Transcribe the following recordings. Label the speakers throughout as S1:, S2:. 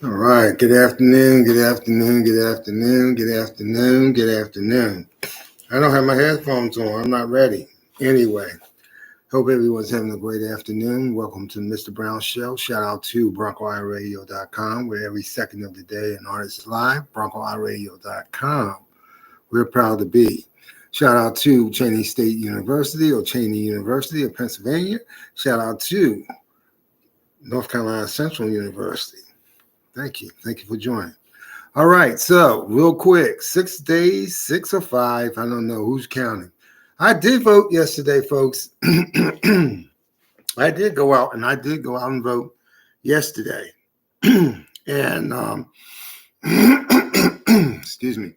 S1: All right. Good afternoon. Good afternoon. Good afternoon. Good afternoon. Good afternoon. I don't have my headphones on. I'm not ready. Anyway, hope everyone's having a great afternoon. Welcome to Mr. Brown Show. Shout out to BroncoIRadio.com, where every second of the day an artist is live. BroncoIRadio.com. We're proud to be. Shout out to Cheney State University or Cheney University of Pennsylvania. Shout out to North Carolina Central University. Thank you. Thank you for joining. All right. So, real quick, 6 days, 6 or 5. I don't know who's counting. I did vote yesterday, folks. I did go out and vote yesterday. And excuse me.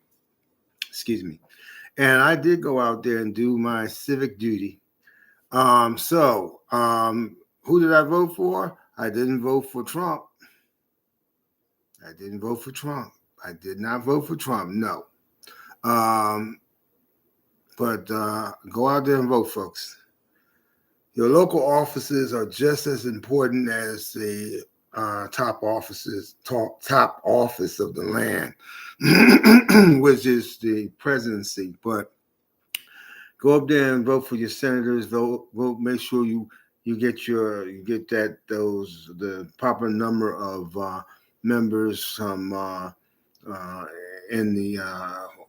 S1: And I did go out there and do my civic duty. Who did I vote for? I didn't vote for Trump. I didn't vote for Trump. I did not vote for Trump. No. But go out there and vote, folks. Your local offices are just as important as the top office of the land, which is the presidency. But go up there and vote for your senators. Vote. Make sure you get the proper number of members in the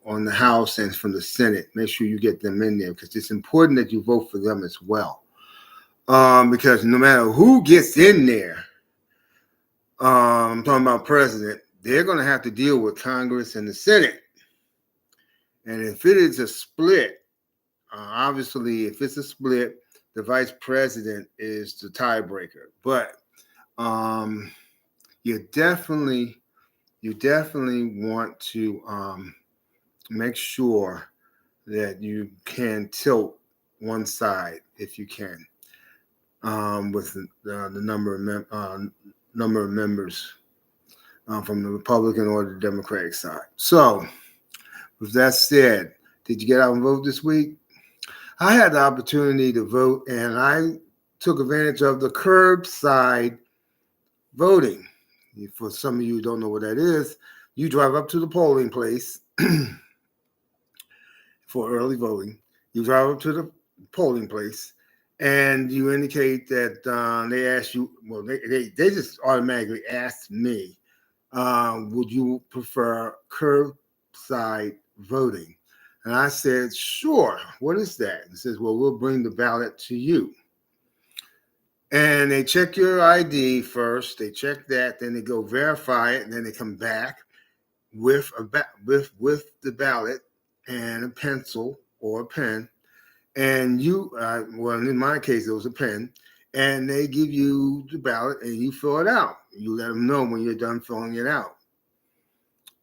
S1: on the House and from the Senate. Make sure you get them in there because it's important that you vote for them as well. Because no matter who gets in there, I'm talking about president, they're going to have to deal with Congress and the Senate. And if it is a split, obviously, if it's a split, the vice president is the tiebreaker. But you definitely want to make sure that you can tilt one side if you can, with the number of members from the Republican or the Democratic side. So, with that said, did you get out and vote this week? I had the opportunity to vote, and I took advantage of the curbside voting. For some of you who don't know what that is, you drive up to the polling place for early voting. You drive up to the polling place, and you indicate that they ask you. Well, they just automatically asked me, would you prefer curbside voting? And I said, sure. What is that? It says, well, we'll bring the ballot to you. And they check your ID first. They check that. Then they go verify it. And then they come back with the ballot and a pencil or a pen. And you, well, in my case, it was a pen. And they give you the ballot and you fill it out. You let them know when you're done filling it out.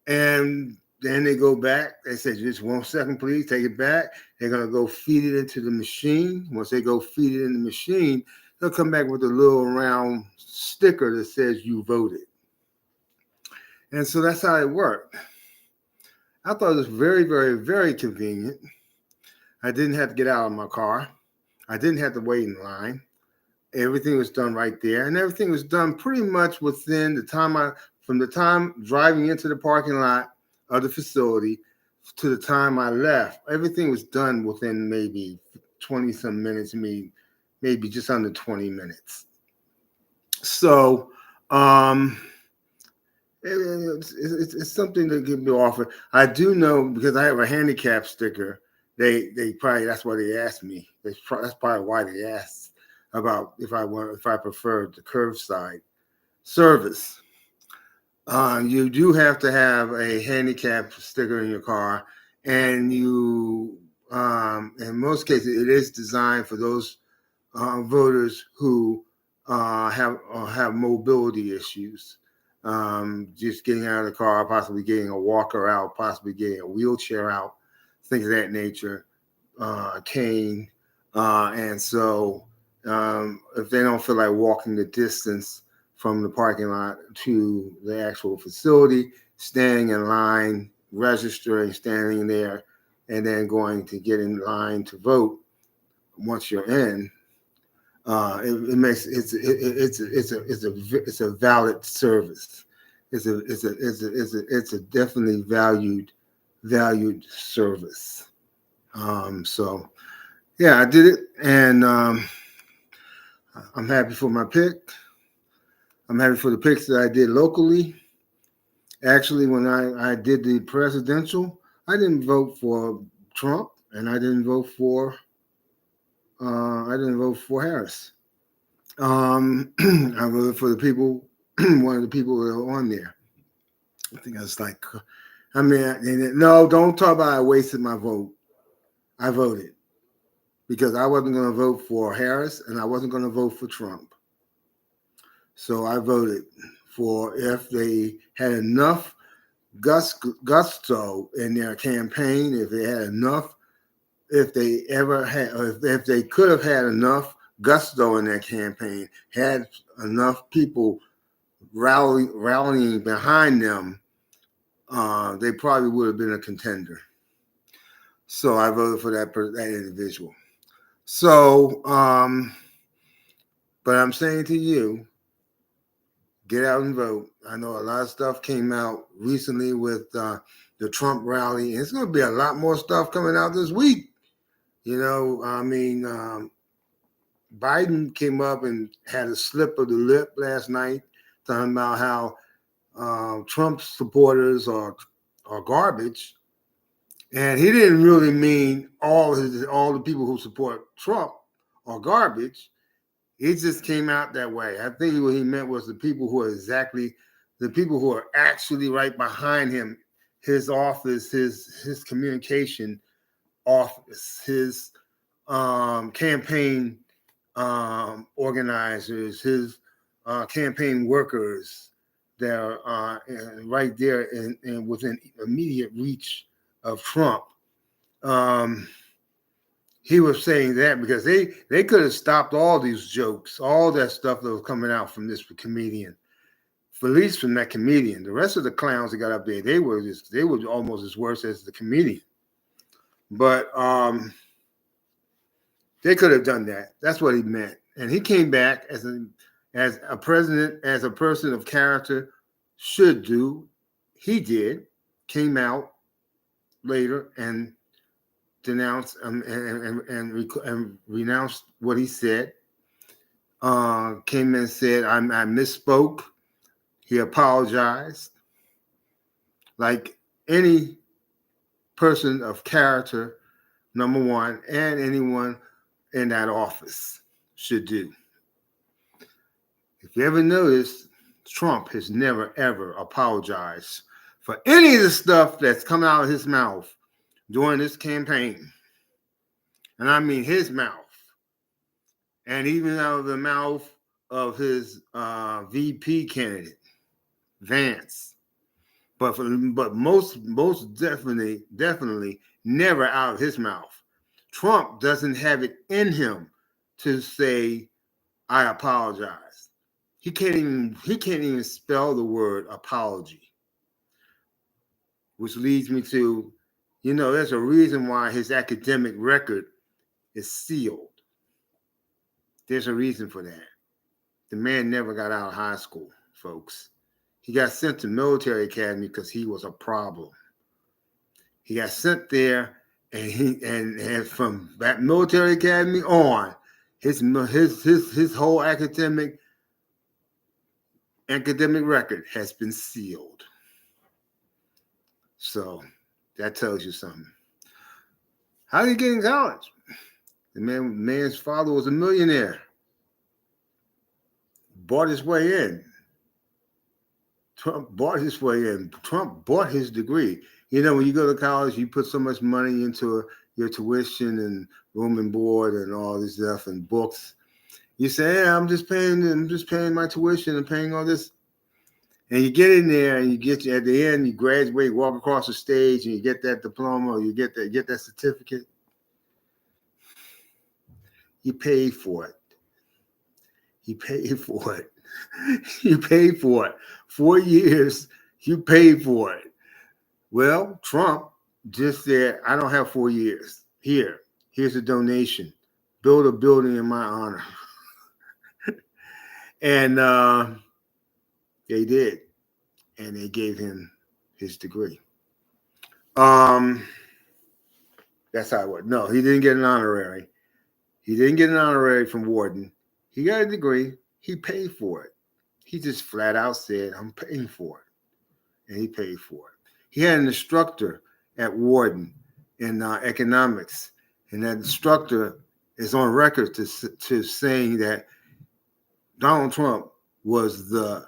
S1: And then they go back. They say, just 1 second, please. Take it back. They're going to go feed it into the machine. Once they go feed it in the machine, they'll come back with a little round sticker that says you voted. And so that's how it worked. I thought it was very, very, very convenient. I didn't have to get out of my car. I didn't have to wait in line. Everything was done right there. And everything was done pretty much within the time from the time driving into the parking lot of the facility to the time I left. Everything was done within maybe 20-some minutes, maybe just under 20 minutes. So it's something that can be offered. I do know because I have a handicap sticker. They probably, that's why they asked me. That's probably why they asked about if I preferred the curbside service. You do have to have a handicap sticker in your car, and you, in most cases, it is designed for those voters who have mobility issues, just getting out of the car, possibly getting a walker out, possibly getting a wheelchair out, things of that nature, cane, and so if they don't feel like walking the distance from the parking lot to the actual facility, standing in line, registering, standing there, and then going to get in line to vote. Once you're in, it's a valid service. it's a definitely valued service. So yeah, I did it, and I'm happy for my pick. I'm happy for the picks that I did locally. Actually, when I did the presidential, I didn't vote for Trump, and I didn't vote for Harris. I voted for the people, one of the people that were on there. I think I was like, I mean, no, don't talk about I wasted my vote. I voted because I wasn't going to vote for Harris and I wasn't going to vote for Trump. So I voted for if they had enough gusto in their campaign, if they had enough, if they ever had, if they could have had enough gusto in their campaign, had enough people rallying behind them, they probably would have been a contender. So I voted for that individual. So, but I'm saying to you, get out and vote. I know a lot of stuff came out recently with the Trump rally. It's going to be a lot more stuff coming out this week. You know, I mean, Biden came up and had a slip of the lip last night talking about how Trump supporters are garbage. And he didn't really mean all the people who support Trump are garbage. It just came out that way. I think what he meant was the people who are actually right behind him, his office, his communication office, his campaign organizers, his campaign workers that are right there and within immediate reach of Trump. He was saying that because they could have stopped all these jokes, all that stuff that was coming out from this comedian, at least from that comedian. The rest of the clowns that got up there, they were almost as worse as the comedian. But they could have done that. That's what he meant. And he came back as a president, as a person of character should do. He did, came out later and denounced and renounced what he said. Came in and said, I misspoke. He apologized. Like any person of character, number one, and anyone in that office should do. If you ever notice, Trump has never, ever apologized for any of the stuff that's come out of his mouth during this campaign. And I mean his mouth. And even out of the mouth of his VP candidate, Vance. But most definitely never out of his mouth. Trump doesn't have it in him to say, I apologize. He can't even spell the word apology. Which leads me to, there's a reason why his academic record is sealed. There's a reason for that. The man never got out of high school, folks. He got sent to military academy because he was a problem. He got sent there, and from that military academy on, his whole academic record has been sealed. So that tells you something. How did he get in college? The man's father was a millionaire. Bought his way in. Trump bought his way in. Trump bought his degree. When you go to college, you put so much money into your tuition and room and board and all this stuff and books. You say, "Yeah, I'm just paying my tuition and paying all this." And you get in there and at the end, you graduate, walk across the stage, and you get that diploma or you get that certificate. You paid for it. You paid for it. You paid for it. 4 years, you paid for it. Well, Trump just said, I don't have 4 years. Here's a donation. Build a building in my honor. And they did. and they gave him his degree. That's how it was. No, he didn't get an honorary. He didn't get an honorary from Wharton. He got a degree. He paid for it. He just flat out said, I'm paying for it. And he paid for it. He had an instructor at Wharton in economics. And that instructor is on record to saying that Donald Trump was the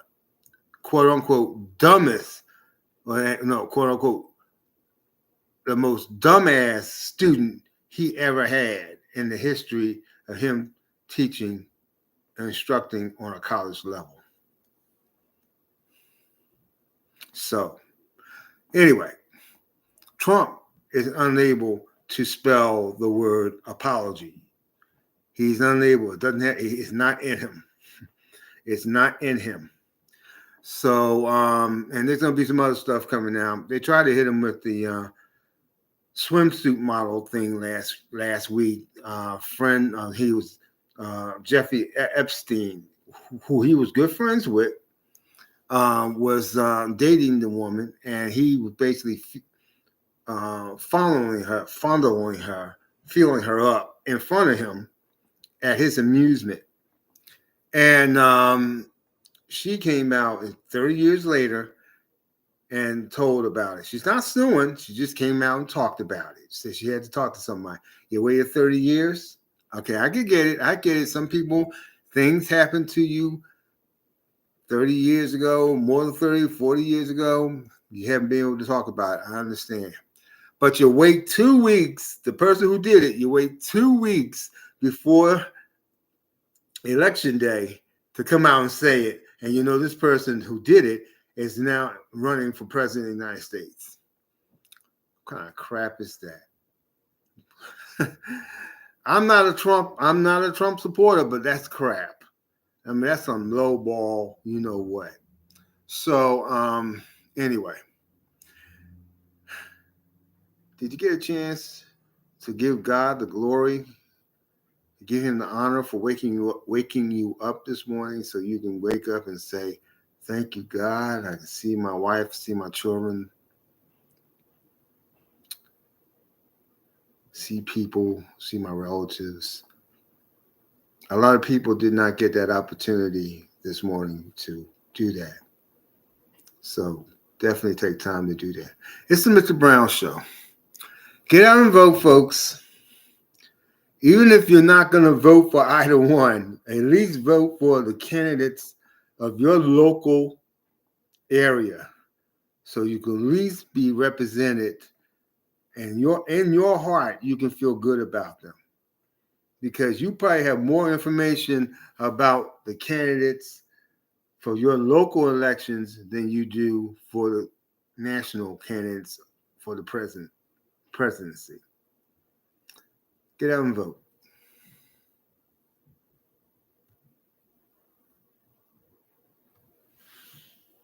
S1: quote unquote dumbest, or no, quote unquote, the most dumbass student he ever had in the history of him teaching and instructing on a college level. So, anyway, Trump is unable to spell the word apology. He's unable. It doesn't have. It's not in him. It's not in him. So, and there's gonna be some other stuff coming out. They tried to hit him with the swimsuit model thing last week. He was Jeffrey Epstein, who he was good friends with, was dating the woman, and he was basically fondling her, feeling her up in front of him at his amusement. And she came out 30 years later and told about it. She's not suing. She just came out and talked about it. She said she had to talk to somebody. You waited 30 years? Okay, I could get it. I get it. Some people, things happen to you 30 years ago, more than 30, 40 years ago. You haven't been able to talk about it. I understand. But you wait 2 weeks, the person who did it, you wait 2 weeks before Election Day to come out and say it. And you know this person who did it is now running for president of the United States. What kind of crap is that? I'm not a Trump supporter, but that's crap. I mean, that's some low ball, you know what. So anyway. Did you get a chance to give God the glory, give him the honor for waking you up this morning so you can wake up and say, thank you, God. I can see my wife, see my children, see people, see my relatives. A lot of people did not get that opportunity this morning to do that. So definitely take time to do that. It's the Mr. Brown Show. Get out and vote, folks. Even if you're not going to vote for either one, at least vote for the candidates of your local area so you can at least be represented, and in your heart you can feel good about them, because you probably have more information about the candidates for your local elections than you do for the national candidates for the presidency. Get out and vote.